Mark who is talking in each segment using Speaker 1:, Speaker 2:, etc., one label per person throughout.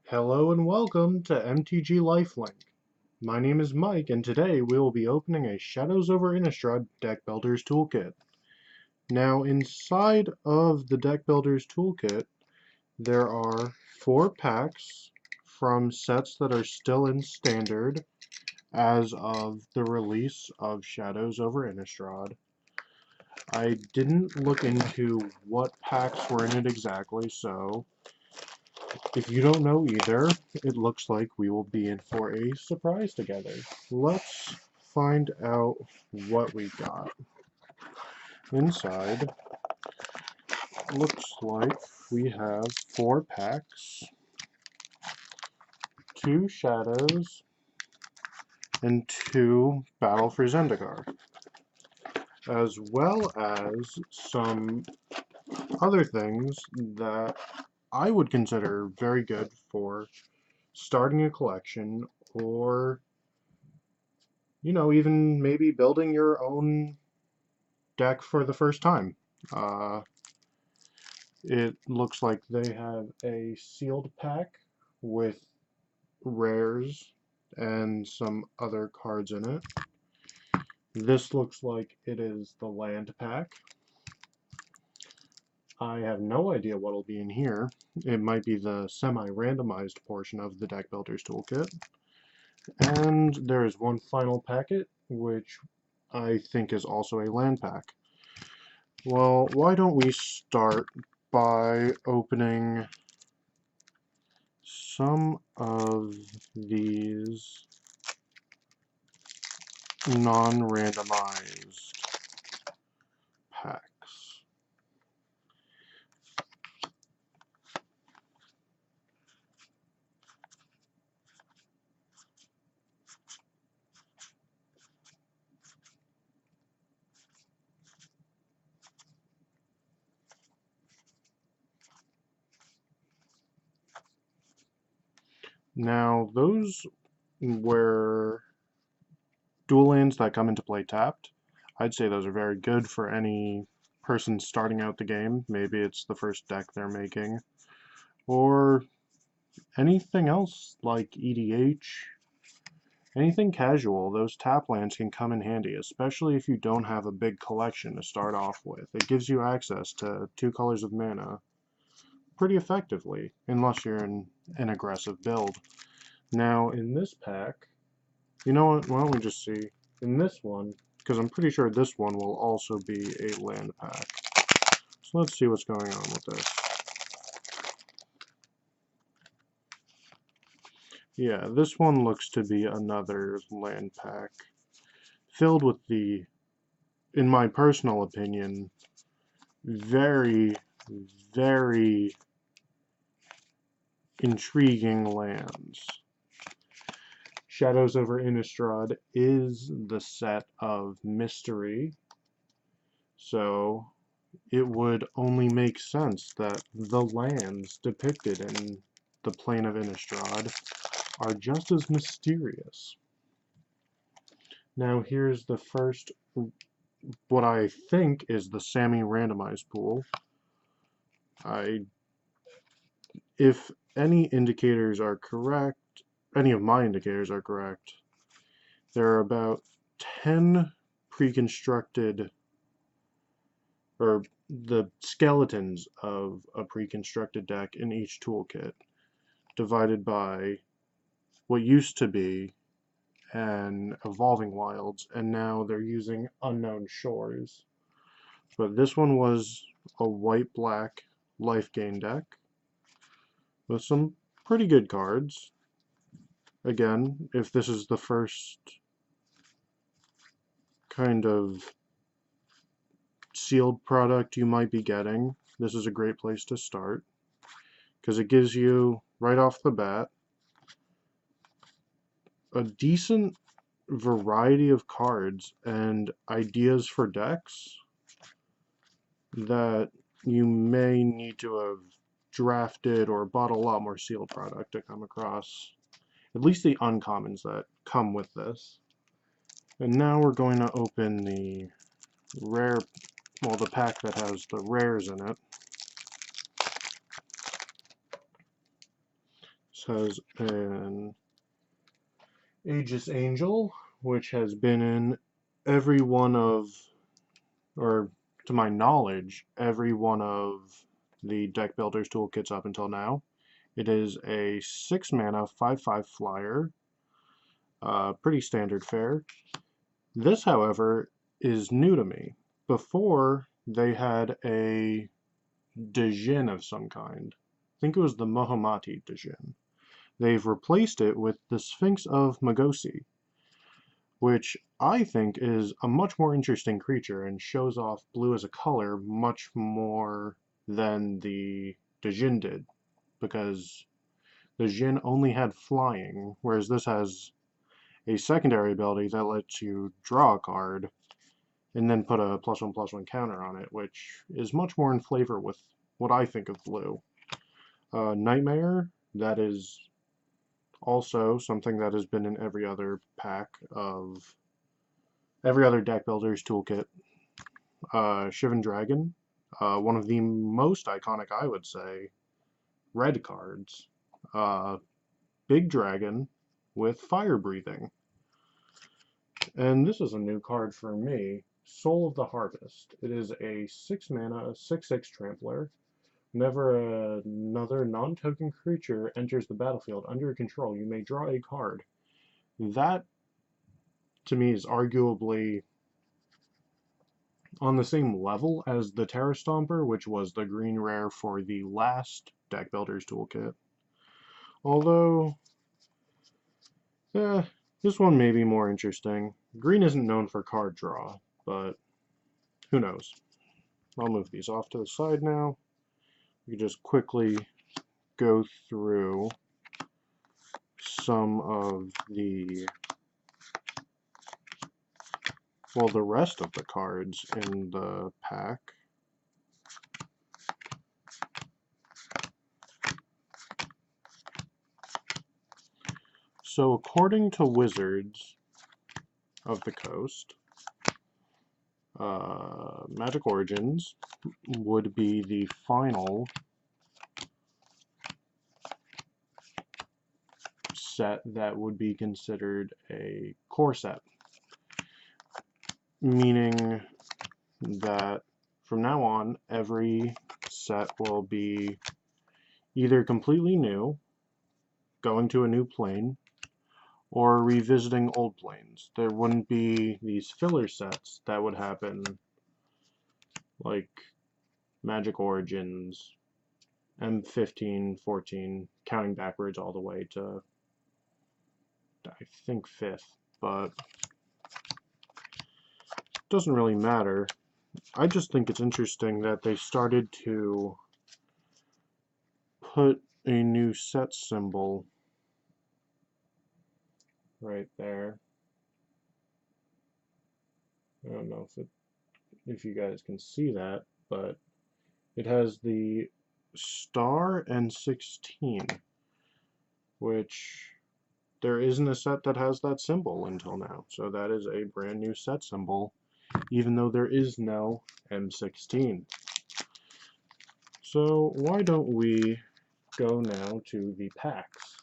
Speaker 1: Hello and welcome to MTG Lifelink. My name is Mike, and today we will be opening a Shadows over Innistrad Deck Builders Toolkit. Now, inside of the Deck Builders Toolkit, there are 4 packs from sets that are still in Standard as of the release of Shadows over Innistrad. I didn't look into what packs were in it exactly, so if you don't know either, it looks like we will be in for a surprise together. Let's find out what we got. Inside, looks like we have 4 packs, 2 Shadows, and 2 Battle for Zendikar, as well as some other things that I would consider very good for starting a collection, or even maybe building your own deck for the first time. Uh, it looks like they have a sealed pack with rares and some other cards in it. This looks like it is the land pack. I have no idea what will be in here. It might be the semi-randomized portion of the Deck Builders Toolkit. And there is one final packet, which I think is also a land pack. Well, why don't we start by opening some of these non-randomized packs. Now, those were dual lands that come into play tapped. I'd say those are very good for any person starting out the game. Maybe it's the first deck they're making, or anything else like EDH. Anything casual, those tap lands can come in handy, especially if you don't have a big collection to start off with. It gives you access to 2 colors of mana pretty effectively, unless you're in an aggressive build. Now, in this pack, you know what, why don't we just see, in this one, because I'm pretty sure this one will also be a land pack. So let's see what's going on with this. Yeah, this one looks to be another land pack, filled with the, in my personal opinion, very, very intriguing lands. Shadows over Innistrad is the set of mystery, so it would only make sense that the lands depicted in the plane of Innistrad are just as mysterious. Now here's the first, what I think is the semi-randomized pool. If any indicators are correct, any of my indicators are correct, there are about 10 pre-constructed, or the skeletons of a pre-constructed deck in each toolkit, divided by what used to be an Evolving Wilds, and now they're using Unknown Shores. But this one was a white-black life gain deck with some pretty good cards. Again, if this is the first kind of sealed product you might be getting, this is a great place to start, because it gives you, right off the bat, a decent variety of cards and ideas for decks that you may need to have drafted or bought a lot more sealed product to come across. At least the uncommons that come with this. And now we're going to open the rare, well, the pack that has the rares in it. has an Aegis Angel, which has been in every one of, or to my knowledge, every one of the Deck Builders toolkits up until now. It is a 6 mana 5/5 flyer, pretty standard fare. This, however, is new to me. Before, they had a Djinn of some kind. I think it was the Mohammadi Djinn. They've replaced it with the Sphinx of Magosi, which I think is a much more interesting creature and shows off blue as a color much more than the Djinn did, because the Djinn only had flying, whereas this has a secondary ability that lets you draw a card and then put a +1/+1 counter on it, which is much more in flavor with what I think of blue. Nightmare, that is also something that has been in every other pack of every other deck builder's toolkit. Shivan Dragon, one of the most iconic, I would say, red cards. Big dragon with fire breathing. And this is a new card for me, Soul of the Harvest. It is a 6 mana, 6/6 trampler. Whenever another non-token creature enters the battlefield under your control, you may draw a card. That, to me, is arguably on the same level as the Terra Stomper, which was the green rare for the last Deck Builder's Toolkit. Although, this one may be more interesting. Green isn't known for card draw, but who knows. I'll move these off to the side now. We can just quickly go through some of the, well, the rest of the cards in the pack. So according to Wizards of the Coast, Magic Origins would be the final set that would be considered a core set, meaning that from now on every set will be either completely new, going to a new plane, or revisiting old planes. There wouldn't be these filler sets that would happen like Magic Origins, M15, 14, counting backwards all the way to, I think, 5th, but it doesn't really matter. I just think it's interesting that they started to put a new set symbol right there. I don't know if you guys can see that, but it has the star and 16, which there isn't a set that has that symbol until now. So that is a brand new set symbol, even though there is no M16. So why don't we go now to the packs?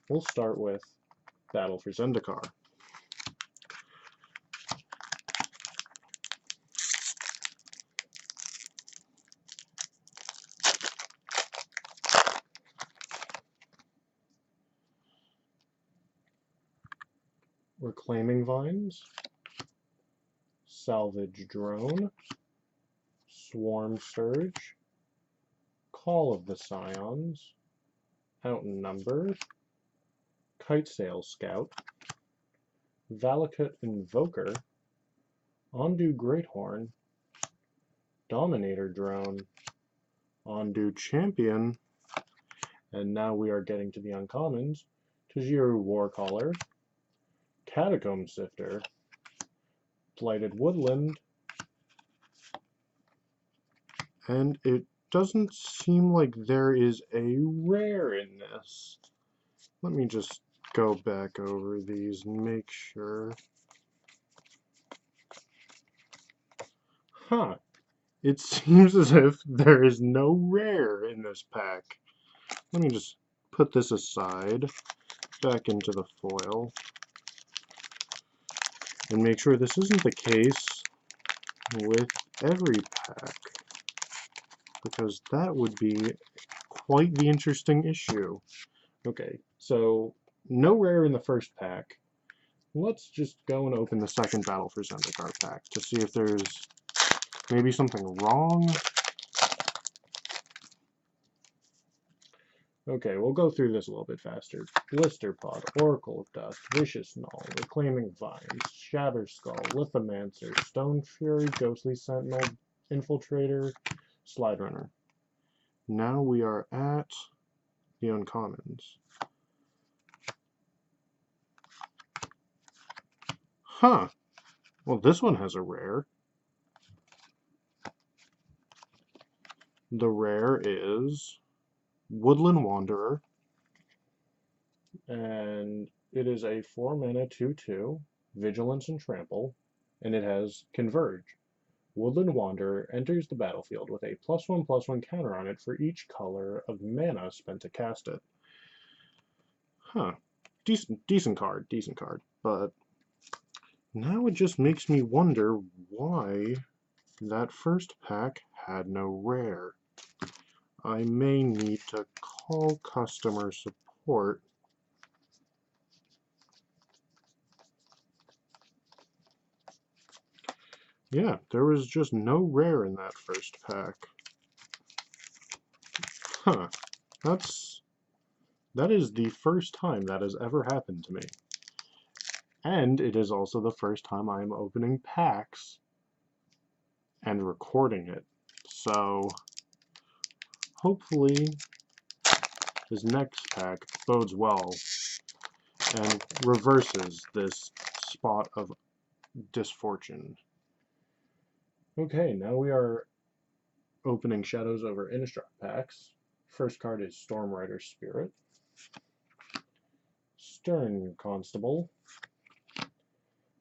Speaker 1: We'll start with Battle for Zendikar. Reclaiming Vines, Salvage Drone, Swarm Surge, Call of the Scions, Outnumber, Kitesail Scout, Valakut Invoker, Ondu Greathorn, Dominator Drone, Ondu Champion, and now we are getting to the uncommons, Tajiru Warcaller, Catacomb Sifter, Blighted Woodland, and it doesn't seem like there is a rare in this. Let me just go back over these and make sure. Huh. It seems as if there is no rare in this pack. Let me just put this aside, back into the foil, and make sure this isn't the case with every pack, because that would be quite the interesting issue. Okay, so no rare in the first pack. Let's just go and open the second Battle for Zendikar pack to see if there's maybe something wrong. Okay, we'll go through this a little bit faster. Blister Pod, Oracle of Dust, Vicious Null, Reclaiming Vines, Shatter Skull, Lithomancer, Stone Fury, Ghostly Sentinel, Infiltrator, Slide Runner. Now we are at the uncommons. Huh. Well, this one has a rare. The rare is Woodland Wanderer, and it is a 4-mana 2/2, Vigilance and Trample, and it has Converge. Woodland Wanderer enters the battlefield with a +1/+1 counter on it for each color of mana spent to cast it. Huh. Decent card, but now it just makes me wonder why that first pack had no rare. I may need to call customer support. Yeah, there was just no rare in that first pack. Huh. That is the first time that has ever happened to me. And it is also the first time I am opening packs and recording it. So hopefully this next pack bodes well and reverses this spot of disfortune. Okay, now we are opening Shadows over Innistrad packs. First card is Stormrider Spirit, Stern Constable,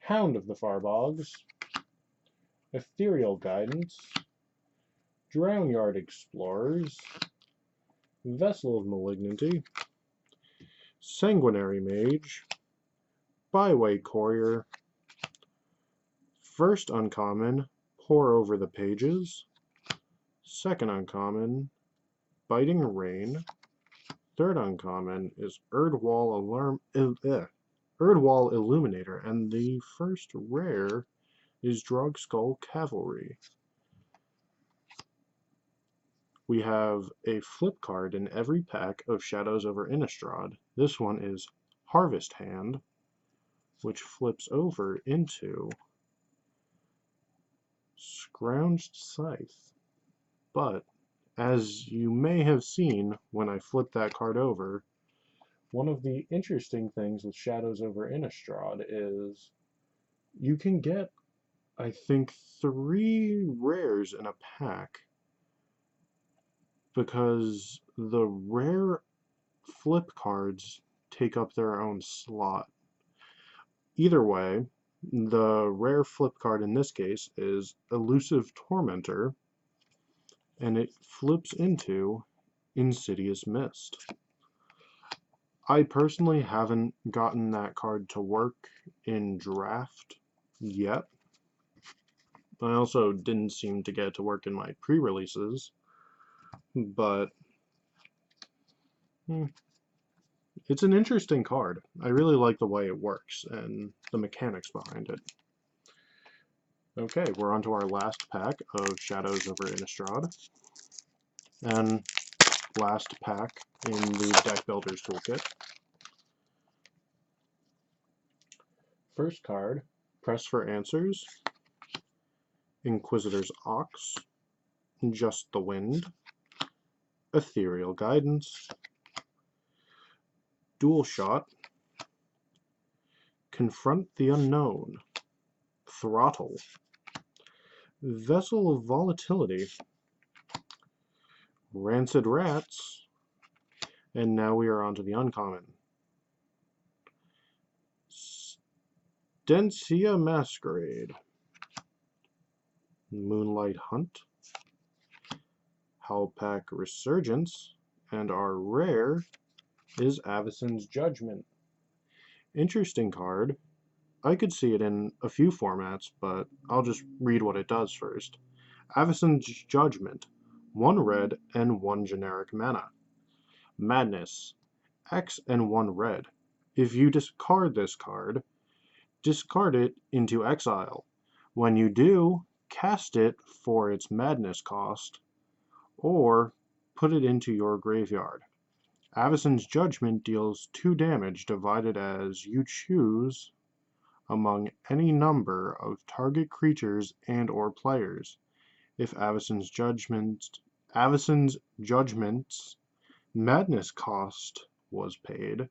Speaker 1: Hound of the Farbogs, Ethereal Guidance, Drownyard Explorers, Vessel of Malignity, Sanguinary Mage, Byway Courier, first uncommon, Pore Over the Pages, second uncommon, Biting Rain, third uncommon is Erdwall Illuminator, and the first rare is Drogskull Cavalry. We have a flip card in every pack of Shadows over Innistrad. This one is Harvest Hand, which flips over into Scrounged Scythe. But, as you may have seen when I flipped that card over, one of the interesting things with Shadows over Innistrad is you can get, I think, 3 rares in a pack, because the rare flip cards take up their own slot. Either way, the rare flip card in this case is Elusive Tormentor, and it flips into Insidious Mist. I personally haven't gotten that card to work in draft yet. I also didn't seem to get it to work in my pre-releases, but it's an interesting card. I really like the way it works and the mechanics behind it. Okay, we're on to our last pack of Shadows over Innistrad, and last pack in the Deck Builder's Toolkit. First card, Press for Answers, Inquisitor's Ox, Just the Wind, Ethereal Guidance, Dual Shot, Confront the Unknown, Throttle, Vessel of Volatility, Rancid Rats, and now we are on to the uncommon. Densia Masquerade, Moonlight Hunt, Howlpack Resurgence, and our rare is Avacyn's Judgment. Interesting card. I could see it in a few formats, but I'll just read what it does first. Avacyn's Judgment. 1 red and 1 generic mana. Madness. X and 1 red. If you discard this card, discard it into exile. When you do, cast it for its madness cost, or put it into your graveyard. Avacyn's Judgment deals 2 damage divided as you choose among any number of target creatures and or players. If Avacyn's Judgment's madness cost was paid,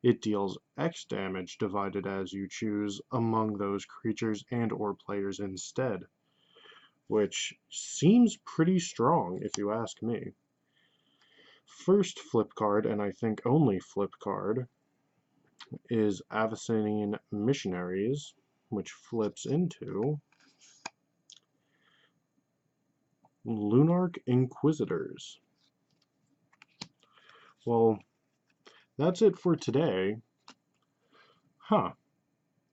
Speaker 1: it deals X damage divided as you choose among those creatures and or players instead, which seems pretty strong if you ask me. First flip card, and I think only flip card, is Abyssinian Missionaries, which flips into Lunarch Inquisitors. Well, that's it for today.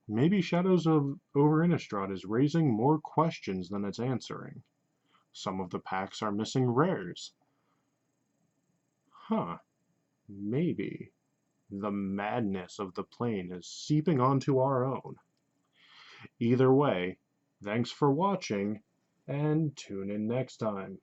Speaker 1: Maybe Shadows over Innistrad is raising more questions than it's answering. Some of the packs are missing rares. Maybe the madness of the plane is seeping onto our own. Either way, thanks for watching, and tune in next time.